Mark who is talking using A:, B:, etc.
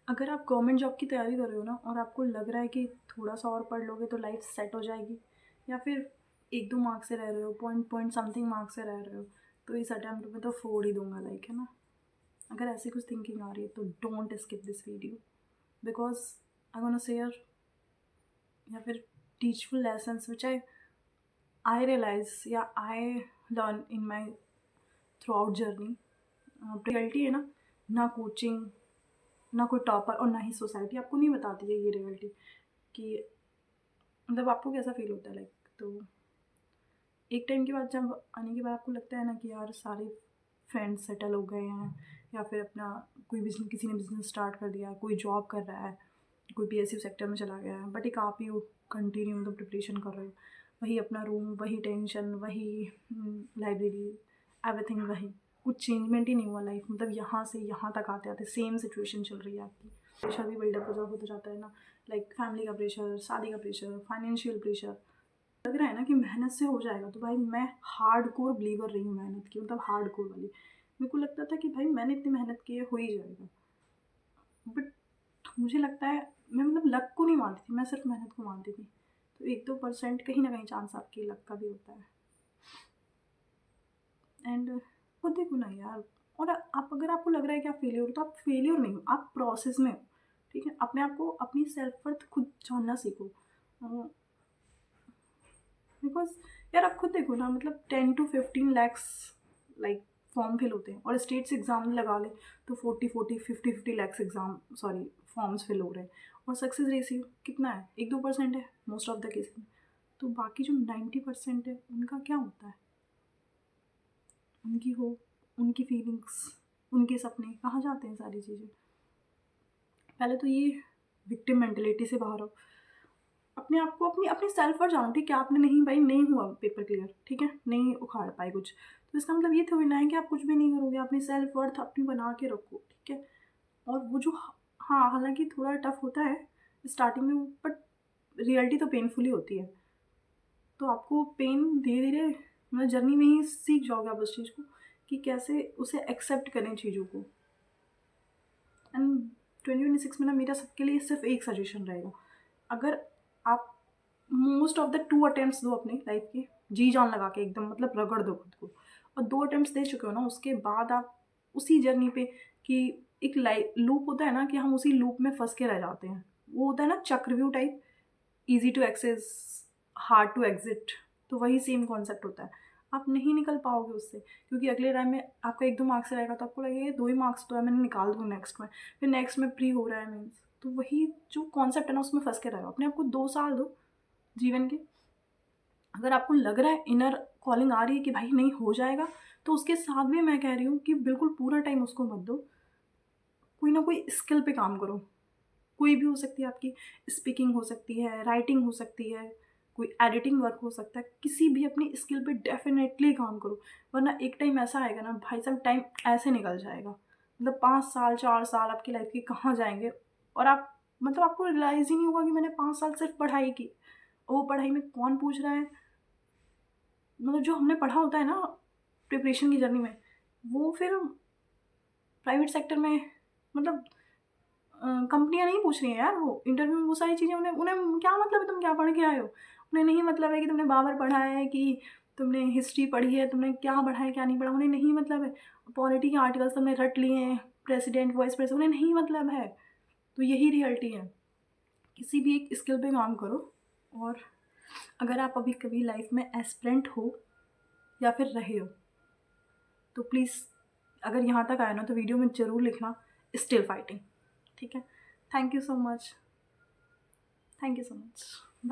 A: अगर आप government job की तैयारी कर रहे हो ना और आपको लग रहा है कि थोड़ा सा और पढ़ लोगे तो लाइफ सेट हो जाएगी, या फिर 1-2 मार्क्स से रह रहे हो, पॉइंट पॉइंट समथिंग मार्क्स से रह रहे हो, तो इस अटेम्प्ट में तो फोड़ ही दूंगा, लाइक, है ना। अगर ऐसी कुछ थिंकिंग आ रही है तो don't skip this video, because I gonna share या फिर टीचफुल लेसन्स विच आई रियलाइज या I learn in my through out journey. Reality है ना, ना कोचिंग, ना कोई टॉपर और ना ही सोसाइटी आपको नहीं बताती है ये रियलिटी कि मतलब आपको कैसा फील होता है, लाइक। तो एक टाइम के बाद जब आने के बाद आपको लगता है ना कि यार सारे फ्रेंड्स सेटल हो गए हैं, या फिर अपना कोई बिजनेस, किसी ने बिजनेस स्टार्ट कर दिया, कोई जॉब कर रहा है, कोई पीएसयू सेक्टर में चला गया है, बट एक आप ही हो कंटिन्यू मतलब प्रिपरेशन कर रहे हो, वही अपना रूम, वही टेंशन, वही लाइब्रेरी, एवरीथिंग वही, कुछ चेंजमेंट ही नहीं हुआ लाइफ, मतलब यहाँ से यहाँ तक आते आते सेम सिचुएशन चल रही है आपकी। प्रेशर भी बिल्डअप होता जाता है ना, लाइक फैमिली का प्रेशर, शादी का प्रेशर, फाइनेंशियल प्रेशर। लग रहा है ना कि मेहनत से हो जाएगा, तो भाई मैं हार्ड कोर बिलीवर रही हूँ मेहनत की, मतलब हार्ड कोर वाली। मेरे को लगता था कि भाई मैंने इतनी मेहनत की है, हो ही जाएगा, बट मुझे लगता है मैं मतलब लक को नहीं मानती थी, मैं सिर्फ मेहनत को मानती थी। तो 1-2% कहीं ना कहीं चांस आपकी लक का भी होता है। एंड खुद देखो ना यार, और आप अगर आपको लग रहा है कि आप फेलियर हो, तो आप फेलियर नहीं हो, आप प्रोसेस में हो, ठीक है। अपने आप को, अपनी सेल्फ वर्थ खुद जानना सीखो, बिकॉज यार आप खुद देखो ना, मतलब 10 to 15 lakhs like form fill होते हैं, और स्टेट्स एग्जाम लगा ले तो 40-50 एग्जाम, सॉरी, फॉर्म्स फिल हो रहे हैं, और सक्सेस रेशियो कितना है, 1-2% है मोस्ट ऑफ द केस में। तो बाकी जो 90% है उनका क्या होता है, उनकी हो, उनकी फीलिंग्स, उनके सपने कहाँ जाते हैं, सारी चीज़ें। पहले तो ये विक्टिम मेंटेलिटी से बाहर हो, अपने आप को, अपनी अपनी सेल्फ पर जानो, ठीक है। आपने नहीं भाई, नहीं हुआ पेपर क्लियर, ठीक है, नहीं उखाड़ पाए कुछ, तो इसका मतलब ये थोड़ी ना है कि आप कुछ भी नहीं करोगे। अपनी सेल्फ वर्थ अपनी बना के रखो, ठीक है। और वो जो, हाँ, हालांकि थोड़ा टफ होता है स्टार्टिंग में, बट रियलिटी तो पेनफुली होती है। तो आपको पेन धीरे धीरे मतलब जर्नी में ही सीख जाओगे आप उस चीज़ को, कि कैसे उसे एक्सेप्ट करें चीज़ों को। एंड 2026 में ना मेरा सबके लिए सिर्फ एक सजेशन रहेगा, अगर आप मोस्ट ऑफ द 2 अटेम्प्ट्स दो अपनी लाइफ के, जी जान लगा के एकदम, मतलब रगड़ दो खुद को, और 2 अटेम्प्ट्स दे चुके हो ना, उसके बाद आप उसी जर्नी पे, कि एक लाइफ लूप होता है ना, कि हम उसी लूप में फंस के रह जाते हैं, वो होता है ना चक्रव्यूह type, easy to access, hard to exit. तो वही सेम कॉन्सेप्ट होता है, आप नहीं निकल पाओगे उससे, क्योंकि अगले टाइम में आपका 1-2 मार्क्स रहेगा तो आपको लगेगा 2 ही मार्क्स तो है, मैंने निकाल दूँ नेक्स्ट में, फिर नेक्स्ट में प्री हो रहा है मीन्स। तो वही जो कॉन्सेप्ट है ना, उसमें फंस के रहेगा। अपने आपको 2 साल दो जीवन के, अगर आपको लग रहा है इनर कॉलिंग आ रही है कि भाई नहीं हो जाएगा, तो उसके साथ भी मैं कह रही हूँ कि बिल्कुल पूरा टाइम उसको मत दो, कोई ना कोई स्किल पे काम करो, कोई भी हो सकती है आपकी, स्पीकिंग हो सकती है, राइटिंग हो सकती है, कोई एडिटिंग वर्क हो सकता है, किसी भी अपनी स्किल पे डेफिनेटली काम करो, वरना एक टाइम ऐसा आएगा ना भाई साहब, टाइम ऐसे निकल जाएगा, मतलब 5 साल 4 साल आपकी लाइफ के कहाँ जाएंगे, और आप मतलब आपको रियलाइज़ ही नहीं होगा कि मैंने 5 साल सिर्फ पढ़ाई की। और वो पढ़ाई में कौन पूछ रहा है, मतलब जो हमने पढ़ा होता है ना प्रिपरेशन की जर्नी में, वो फिर प्राइवेट सेक्टर में, मतलब कंपनियाँ नहीं पूछ रही हैं यार, वो इंटरव्यू में वो सारी चीज़ें, उन्हें उन्हें क्या मतलब है तुम क्या पढ़ के आए हो, उन्हें नहीं मतलब है कि तुमने बाबर पढ़ा है, कि तुमने हिस्ट्री पढ़ी है, तुमने क्या पढ़ा है क्या नहीं पढ़ा, उन्हें नहीं मतलब है। पॉलिटी के आर्टिकल्स तुमने रट लिए हैं, प्रेसिडेंट, वाइस प्रेसिडेंट, उन्हें नहीं मतलब है। तो यही रियलिटी है, किसी भी एक स्किल पे काम करो। और अगर आप अभी कभी लाइफ में एस्पिरेंट हो या फिर रहे हो, तो प्लीज़ अगर यहाँ तक आए ना, तो वीडियो में ज़रूर लिखना स्टिल फाइटिंग, ठीक है। Thank you so much, thank you so much.